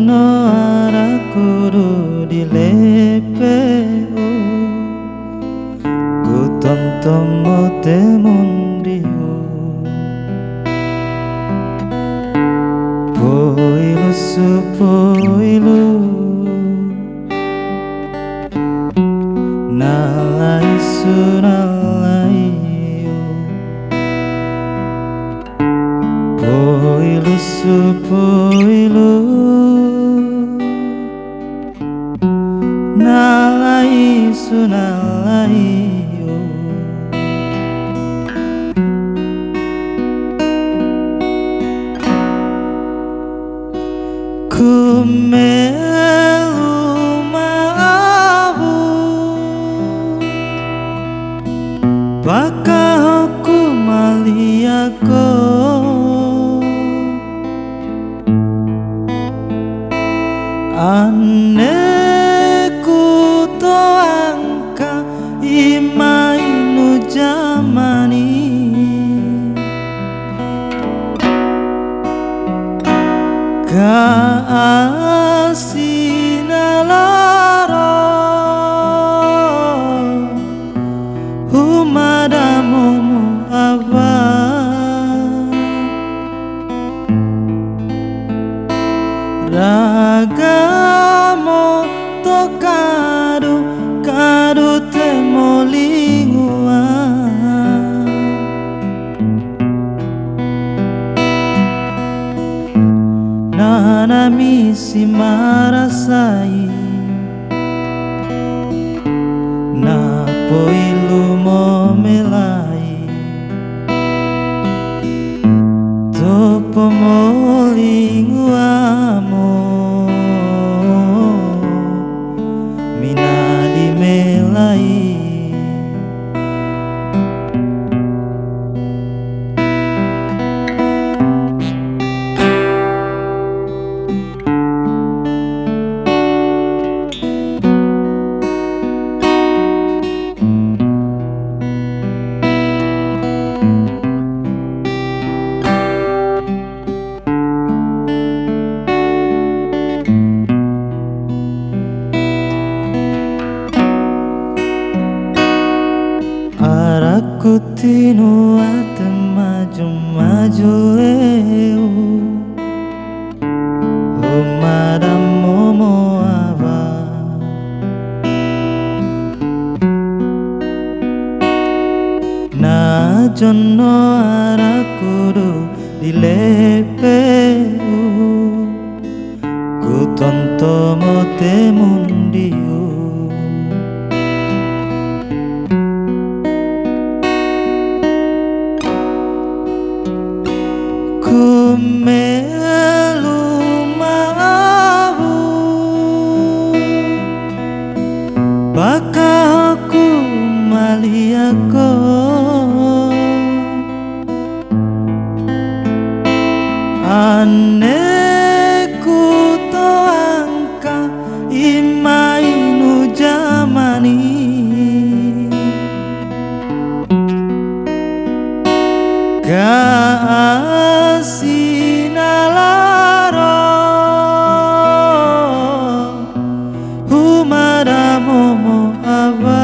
Najono araku dilepeo ku tontomo temundio poilu supoilu nalai sunalaio poilu supoilu nalai sunalaio ku melu maabu baka aku maliako aneku to angka imainu jamani kaasina lara humadamu aba ragamo to kadu kadu temolingua nana misi marasai na poilu momelai topo molinguamo minadi melai araku tinu ate maju-maju leu humadamu moaba najono araku dilepeu ku tontomo temundio ku melu maabu baka aku maliako aneku to angka imainu jamani kaasina lara humadamu aba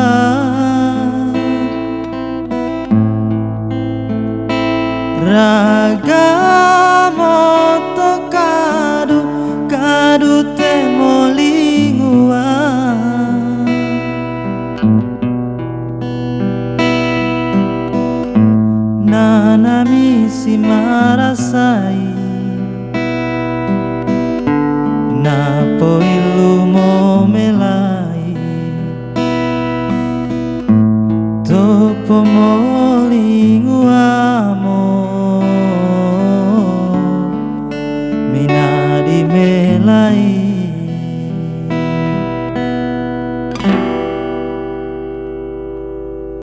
ragamo to kadu kadu temolingua nana misi marasai na poilu momelai topo molingu